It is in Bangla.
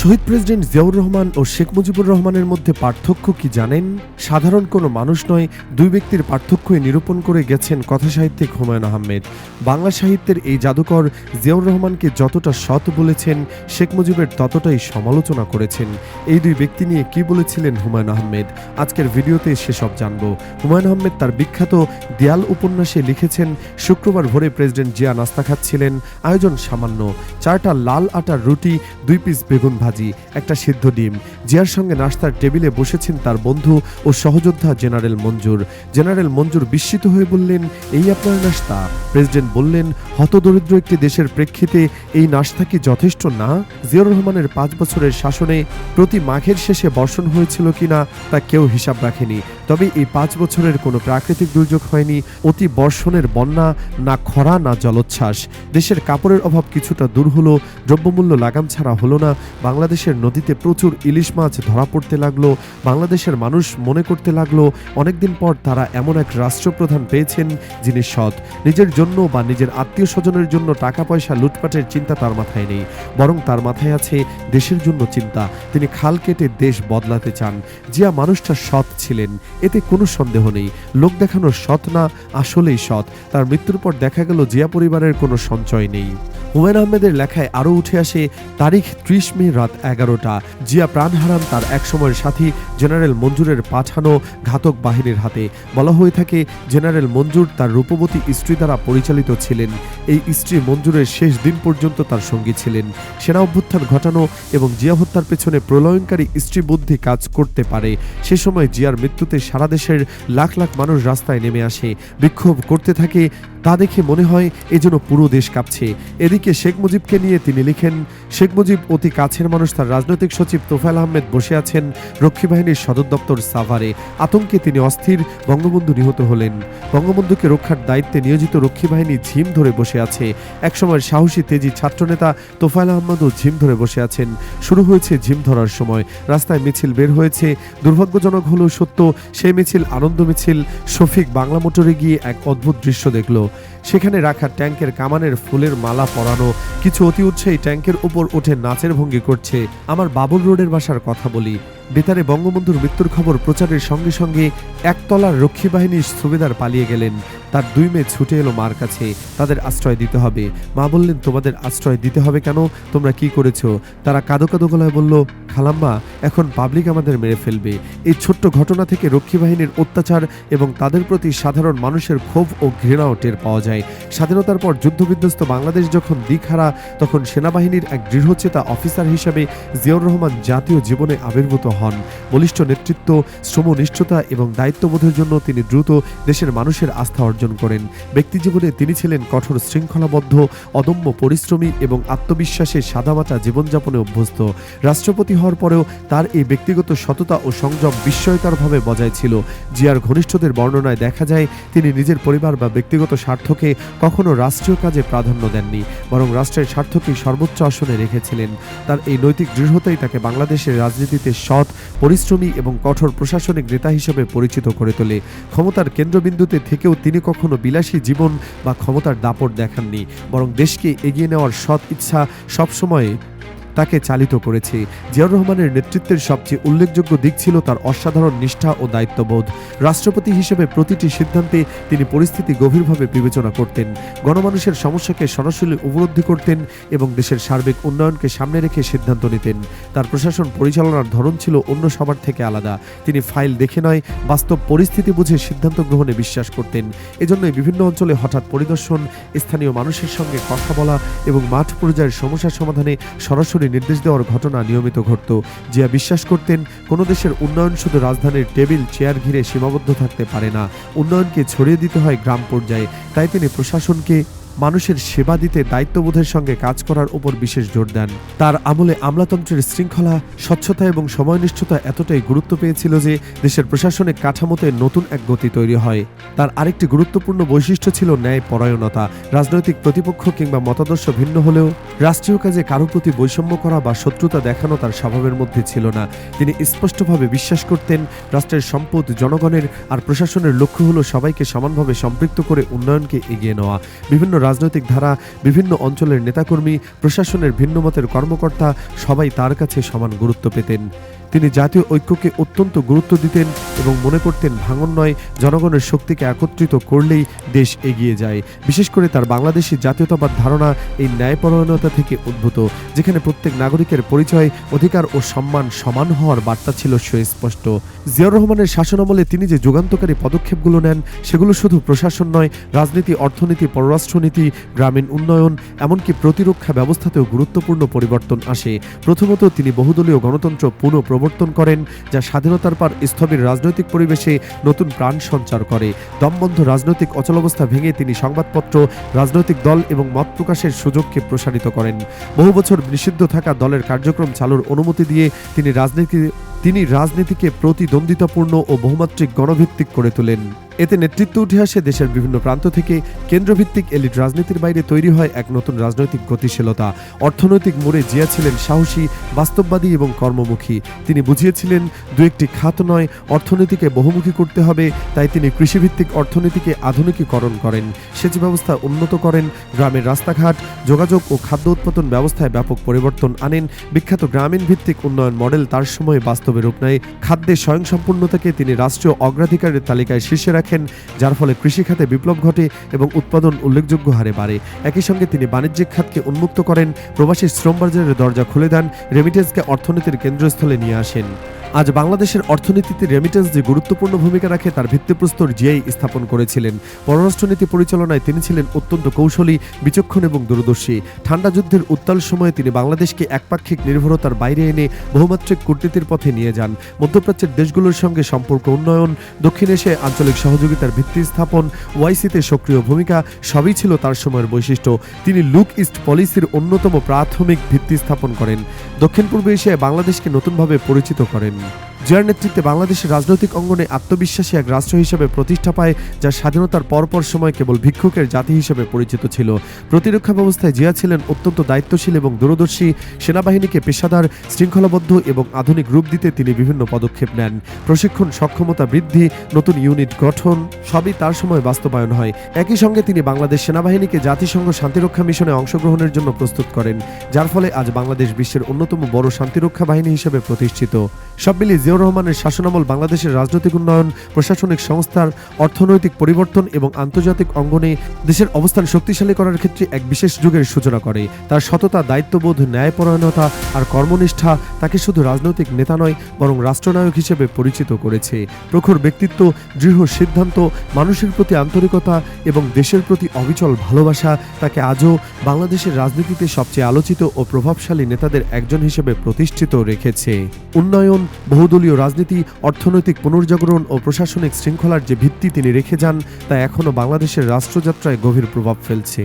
শহীদ প্রেসিডেন্ট জিয়াউর রহমান ও শেখ মুজিবুর রহমানের মধ্যে পার্থক্য কি জানেন? সাধারণ কোনো মানুষ নয়, দুই ব্যক্তির পার্থক্যই নিরূপণ করে গেছেন কথাসাহিত্যিক হুমায়ূন আহমেদ। বাংলা সাহিত্যের এই জাদুকর জিয়াউর রহমানকে যতটা সৎ বলেছেন, শেখ মুজিবের ততটাই সমালোচনা করেছেন। এই দুই ব্যক্তি নিয়ে কি বলেছিলেন হুমায়ূন আহমেদ, আজকের ভিডিওতে সেসব জানব। হুমায়ূন আহমেদ তার বিখ্যাত দেয়াল উপন্যাসে লিখেছেন, শুক্রবার ভোরে প্রেসিডেন্ট জিয়া নাস্তা খাচ্ছিলেন। আয়োজন সামান্য, 4টা লাল আটার রুটি, 2 পিস বেগুন ভাজি, একটা সিদ্ধ ডিম। জিয়ার সঙ্গে নাস্তার টেবিলে বসেছেন তার বন্ধু ও সহযোদ্ধা জেনারেল মঞ্জুর। জেনারেল মঞ্জুর বিস্মিত হয়ে বললেন, এই আপনার নাস্তা? প্রেসিডেন্ট বললেন, হতদরিদ্র একটি দেশের প্রেক্ষিতে এই নাস্তা কি যথেষ্ট না? জিয়াউর রহমানের 5 বছরের শাসনে প্রতি মাঘের শেষে বর্ষণ হয়েছিল কিনা তা কেউ হিসাব রাখেনি। তবে এই 5 বছরের কোনো প্রাকৃতিক দুর্যোগ হয়নি, অতি বর্ষণের বন্যা, না খরা না জলোচ্ছ্বাস। দেশের কাপড়ের অভাব কিছুটা দূর হলো, দ্রব্যমূল্য লাগাম ছাড়া হলো না। বাংলাদেশের নদীতে প্রচুর ইলিশ মাছ ধরা পড়তে লাগলো। বাংলাদেশের মানুষ মনে করতে লাগলো অনেকদিন পর তারা এমন এক রাষ্ট্রপ্রধান পেয়েছেন যিনি সৎ। নিজের জন্য বা নিজের আত্মীয় স্বজনের জন্য টাকা পয়সা লুটপাটের চিন্তা তার মাথায় নেই, বরং তার মাথায় আছে দেশের জন্য চিন্তা। তিনি খাল কেটে দেশ বদলাতে চান। জিয়া মানুষটা সৎ ছিলেন, এতে কোনো সন্দেহ নেই। লোক দেখানোর সৎ না, আসলেই সৎ। তার মৃত্যুর পর দেখা গেল জিয়া পরিবারের কোনো সঞ্চয় নেই। হুমায়ূন আহমেদের লেখায় আরও উঠে আসে তারিখ 30 মে রাত 11টা। জিয়া প্রাণ হারান তার একসময়ের সাথী জেনারেল মঞ্জুরের পাঠানো ঘাতক বাহিনীর হাতে। বলা হয়ে থাকে, জেনারেল মঞ্জুর তার রূপবতী স্ত্রী দ্বারা পরিচালিত ছিলেন। এই স্ত্রী মঞ্জুরের শেষ দিন পর্যন্ত তার সঙ্গী ছিলেন। সেনা অভ্যুত্থান ঘটানো এবং জিয়া হত্যার পেছনে প্রলয়নকারী স্ত্রী বুদ্ধি কাজ করতে পারে। সে সময় জিয়ার মৃত্যুতে সারা দেশের লাখ লাখ মানুষ রাস্তায় নেমে আসে, বিক্ষোভ করতে থাকে। তা দেখে মনে হয় এজন্য পুরো দেশ কাঁপছে। এদিকে শেখ মুজিবকে নিয়ে তিনি লিখেন, শেখ মুজিব অতি কাছের মানুষ। তার রাজনৈতিক সচিব তোফায়েল আহমেদ বসে আছেন রক্ষী বাহিনীর সদর দপ্তর সাভারে। আতঙ্কে তিনি অস্থির। বঙ্গবন্ধু নিহত হলেন। বঙ্গবন্ধুকে রক্ষার দায়িত্বে নিয়োজিত রক্ষী বাহিনী ঝিম ধরে বসে আছে। একসময় সাহসী তেজি ছাত্রনেতা তোফায়েল আহমেদও ঝিম ধরে বসে আছেন। শুরু হয়েছে ঝিম ধরার সময়। রাস্তায় মিছিল বের হয়েছে। দুর্ভাগ্যজনক হলেও সত্য, সেই মিছিল আনন্দ মিছিল। শফিক বাংলা মোটরে গিয়ে এক অদ্ভুত দৃশ্য দেখল। সেখানে রাখা ট্যাঙ্কের কামানের ফুলের মালা পরানো কিছু অতি উৎসাহী ট্যাঙ্কের উপর উঠে নাচের ভঙ্গি করছে। আমার বাবুল রোডের বাসার কথা বলি। বেতারে বঙ্গবন্ধুর মৃত্যুর খবর প্রচারের সঙ্গে সঙ্গে একতলার রক্ষী বাহিনীর সুবেদার পালিয়ে গেলেন। তার 2 মেয়ে ছুটে এলো মার কাছে, তাদের আশ্রয় দিতে হবে। মা বললেন, তোমাদের আশ্রয় দিতে হবে কেন? তোমরা কি করেছো? তারা কাঁদো কাঁদো গলায় বলল, খালাম্মা, এখন পাবলিক আমাদের মেরে ফেলবে। এই ছোট্ট ঘটনা থেকে রক্ষী বাহিনীর অত্যাচার এবং তাদের প্রতি সাধারণ মানুষের ক্ষোভ ও ঘৃণাও টের পাওয়া যায়। স্বাধীনতার পর যুদ্ধবিধ্বস্ত বাংলাদেশ যখন দিকহারা, তখন সেনাবাহিনীর এক দৃঢ়চেতা অফিসার হিসেবে জিয়াউর রহমান জাতীয় জীবনে আবির্ভূত হন। বলিষ্ঠ নেতৃত্ব, শ্রমনিষ্ঠতা এবং দায়িত্ববোধের জন্য তিনি দ্রুত দেশের মানুষের আস্থা অর্জন করেন। ব্যক্তিজীবনে তিনি ছিলেন কঠোর শৃঙ্খলাবদ্ধ, অদম্য পরিশ্রমী এবং আত্মবিশ্বাসে সাদামাটা জীবনযাপনে অভ্যস্ত। রাষ্ট্রপতি হওয়ার পরেও তার এই ব্যক্তিগত সততা ও সংযম বিস্ময়করভাবে বজায় ছিল। জিয়ার ঘনিষ্ঠদের বর্ণনায় দেখা যায়, তিনি নিজের পরিবার বা ব্যক্তিগত স্বার্থকে কখনো রাষ্ট্রীয় কাজে প্রাধান্য দেননি, বরং রাষ্ট্রের স্বার্থকেই সর্বোচ্চ আসনে রেখেছিলেন। তার এই নৈতিক দৃঢ়তাই তাকে বাংলাদেশের রাজনীতিতে সৎ, পরিশ্রমী এবং কঠোর প্রশাসনিক নেতা হিসেবে পরিচিত করে তোলে। ক্ষমতার কেন্দ্রবিন্দুতে থেকেও তিনি কখনো বিলাসী জীবন বা ক্ষমতার দাপট দেখাননি, বরং দেশকে এগিয়ে নেওয়ার সৎ ইচ্ছা সবসময় তাকে চালিত করেছে। জিয়াউর রহমানের নেতৃত্বের সবচেয়ে উল্লেখযোগ্য দিক ছিল তার অসাধারণ নিষ্ঠা ও দায়িত্ববোধ। রাষ্ট্রপতি হিসেবে প্রতিটি সিদ্ধান্তে তিনি পরিস্থিতি গভীরভাবে বিবেচনা করতেন, গণমানুষের সমস্যাকে সরাসরি উপলব্ধি করতেন এবং দেশের সার্বিক উন্নয়নকে সামনে রেখে সিদ্ধান্ত নিতেন। তার প্রশাসন পরিচালনার ধরন ছিল অন্য সবার থেকে আলাদা। তিনি ফাইল দেখে নয়, বাস্তব পরিস্থিতি বুঝে সিদ্ধান্ত গ্রহণে বিশ্বাস করতেন। এজন্যই বিভিন্ন অঞ্চলে হঠাৎ পরিদর্শন, স্থানীয় মানুষের সঙ্গে কথা বলা এবং মাঠ পর্যায়ের সমস্যা সমাধানে সরাসরি নির্দেশ দেওয়ার ঘটনা নিয়মিত ঘটত। জিয়া বিশ্বাস করতেন, কোনো দেশের উন্নয়ন শুধু রাজধানীর টেবিল চেয়ার ঘিরে সীমাবদ্ধ থাকতে পারে না, উন্নয়নকে ছড়িয়ে দিতে হয় গ্রাম পর্যায়ে। তাই তিনি প্রশাসনকে মানুষের সেবা দিতে দায়িত্ববোধের সঙ্গে কাজ করার উপর বিশেষ জোর দেন। তার আমলে আমলাতন্ত্রের শৃঙ্খলা, স্বচ্ছতা এবং সময়নিষ্ঠতা এতটাই গুরুত্ব পেয়েছিল যে দেশের প্রশাসনিক কাঠামোতে নতুন এক গতি তৈরি হয়। তার আরেকটি গুরুত্বপূর্ণ বৈশিষ্ট্য ছিল ন্যায় পরায়ণতা। রাজনৈতিক প্রতিপক্ষ কিংবা মতাদর্শ ভিন্ন হলেও রাষ্ট্রীয় কাজে কারো প্রতি বৈষম্য করা বা শত্রুতা দেখানো তার স্বভাবের মধ্যে ছিল না। তিনি স্পষ্টভাবে বিশ্বাস করতেন, রাষ্ট্রের সম্পদ জনগণের, আর প্রশাসনের লক্ষ্য হলো সবাইকে সমানভাবে সম্পৃক্ত করে উন্নয়নকে এগিয়ে নেওয়া। বিভিন্ন রাজনৈতিক ধারা, বিভিন্ন অঞ্চলের নেতাকর্মী, প্রশাসনের ভিন্ন মতের কর্মকর্তা সবাই তার কাছে সমান গুরুত্ব পেতেন। তিনি জাতীয় ঐক্যকে অত্যন্ত গুরুত্ব দিতেন এবং মনে করতেন ভাঙন নয়, জনগণের শক্তিকে একত্রিত করলেই দেশ এগিয়ে যায়। বিশেষ করে তার বাংলাদেশি জাতীয়তাবাদ ধারণা এই ন্যায়পরায়ণতা থেকে উদ্ভূত, যেখানে প্রত্যেক নাগরিকের পরিচয়, অধিকার ও সম্মান সমান হওয়ার বার্তা ছিল সুস্পষ্ট। জিয়াউর রহমানের শাসনামলে তিনি যে যুগান্তকারী পদক্ষেপগুলো নেন, সেগুলো শুধু প্রশাসন নয়, রাজনীতি, অর্থনীতি, পররাষ্ট্রনীতি, গ্রামীণ উন্নয়ন, এমনকি প্রতিরক্ষা ব্যবস্থাতেও গুরুত্বপূর্ণ পরিবর্তন আসে। প্রথমত, তিনি বহুদলীয় গণতন্ত্র পুনঃপ্রবর্তন করেন, যা স্বাধীনতার পর স্থবির রাজনৈতিক পরিবেশে নতুন প্রাণ সঞ্চার করে। দমবন্ধ রাজনৈতিক অচলাবস্থা ভেঙে তিনি সংবাদপত্র, রাজনৈতিক দল এবং মত প্রকাশের সুযোগকে প্রসারিত করেন। বহু বছর নিষিদ্ধ থাকা দলের কার্যক্রম চালুর অনুমতি দিয়ে তিনি রাজনীতিকে প্রতিদ্বন্দ্বিতাপূর্ণ ও বহুমাত্রিক গণভিত্তিক করে তোলেন। এতে নেতৃত্ব উঠে আসে দেশের বিভিন্ন প্রান্ত থেকে। কেন্দ্রভিত্তিক এলিট রাজনীতির বাইরে তৈরি হয় এক নতুন রাজনৈতিক গতিশীলতা। অর্থনৈতিক মোড়ে জিয়া ছিলেন সাহসী, বাস্তববাদী এবং কর্মমুখী। তিনি বুঝিয়েছিলেন দু একটি খাত নয়, অর্থনীতিকে বহুমুখী করতে হবে। তাই তিনি কৃষিভিত্তিক অর্থনীতিকে আধুনিকীকরণ করেন, সেচ ব্যবস্থা উন্নত করেন, গ্রামের রাস্তাঘাট, যোগাযোগ ও খাদ্য উৎপাদন ব্যবস্থায় ব্যাপক পরিবর্তন আনেন। বিখ্যাত গ্রামীণ ভিত্তিক উন্নয়ন মডেল তার সময়ে বাস্তবে রূপ নেয়। খাদ্যে স্বয়ংসম্পূর্ণতাকে তিনি রাষ্ট্রীয় অগ্রাধিকারের তালিকায় শীর্ষে রাখেন, যার ফলে কৃষি খাতে বিপ্লব ঘটে এবং উৎপাদন উল্লেখযোগ্য হারে বাড়ে। একই সঙ্গে তিনি বাণিজ্যিক খাতকে উন্মুক্ত করেন, প্রবাসী শ্রম বাজারের দরজা খুলে দেন, রেমিটেন্সকে অর্থনীতির কেন্দ্রস্থলে নিয়ে আসেন। আজ বাংলাদেশের অর্থনীতিতে রেমিটেন্স যে গুরুত্বপূর্ণ ভূমিকা রাখে তার ভিত্তিপ্রস্তর জিয়াই স্থাপন করেছিলেন। পররাষ্ট্রনীতি পরিচালনায় তিনি ছিলেন অত্যন্ত কৌশলী, বিচক্ষণ এবং দূরদর্শী। ঠান্ডা যুদ্ধের উত্তাল সময়ে তিনি বাংলাদেশকে একপাক্ষিক নির্ভরতার বাইরে এনে বহুমাত্রিক কূটনীতির পথে নিয়ে যান। মধ্যপ্রাচ্যের দেশগুলোর সঙ্গে সম্পর্ক উন্নয়ন, দক্ষিণ এশিয়ায় আঞ্চলিক সহযোগিতার ভিত্তি স্থাপন, ওআইসিতে সক্রিয় ভূমিকা সবই ছিল তার সময়ের বৈশিষ্ট্য। তিনি লুক ইস্ট পলিসির অন্যতম প্রাথমিক ভিত্তি স্থাপন করেন, দক্ষিণ পূর্ব এশিয়ায় বাংলাদেশকে নতুনভাবে পরিচিত করেন। যার নেতৃত্বে বাংলাদেশের রাজনৈতিক অঙ্গনে আত্মবিশ্বাসী এক রাষ্ট্র হিসেবে প্রতিষ্ঠা পায়, যা স্বাধীনতার পরপর সময় কেবল ভিক্ষুকের জাতি হিসেবে পরিচিত ছিল। প্রতিরক্ষা ব্যবস্থায় জিয়া ছিলেন অত্যন্ত দায়িত্বশীল এবং দূরদর্শী। সেনাবাহিনীকে পেশাদার, শৃঙ্খলাবদ্ধ এবং আধুনিক রূপ দিতে তিনি বিভিন্ন পদক্ষেপ নেন। প্রশিক্ষণ, সক্ষমতা বৃদ্ধি, নতুন ইউনিট গঠন সবই তার সময় বাস্তবায়ন হয়। একই সঙ্গে তিনি বাংলাদেশ সেনাবাহিনীকে জাতিসংঘ শান্তিরক্ষা মিশনে অংশগ্রহণের জন্য প্রস্তুত করেন, যার ফলে আজ বাংলাদেশ বিশ্বের অন্যতম বড় শান্তিরক্ষা বাহিনী হিসেবে প্রতিষ্ঠিত। সব মিলিয়ে জিয়াউর রহমানের শাসনামল বাংলাদেশের রাজনৈতিক উন্নয়ন, প্রশাসনিক সংস্কার, অর্থনৈতিক পরিবর্তন এবং আন্তর্জাতিক অঙ্গনে দেশের অবস্থান শক্তিশালী করার ক্ষেত্রে এক বিশেষ যুগের সূচনা করে। তার সততা, দায়িত্ববোধ, ন্যায়পরায়ণতা আর কর্মনিষ্ঠা তাকে শুধু রাজনৈতিক নেতা নয়, বরং রাষ্ট্রনায়ক হিসেবে পরিচিত করেছে। প্রখর ব্যক্তিত্ব, দৃঢ় সিদ্ধান্ত, মানুষের প্রতি আন্তরিকতা এবং দেশের প্রতি অবিচল ভালোবাসা তাকে আজও বাংলাদেশের রাজনীতিতে সবচেয়ে আলোচিত ও প্রভাবশালী নেতাদের একজন হিসেবে প্রতিষ্ঠিত রেখেছে। উন্নয়ন, বহুদলীয় রাজনীতি, অর্থনৈতিক পুনর্জাগরণ ও প্রশাসনিক শৃঙ্খলার যে ভিত্তি তিনি রেখে যান, তা এখনও বাংলাদেশের রাষ্ট্রযাত্রায় গভীর প্রভাব ফেলছে।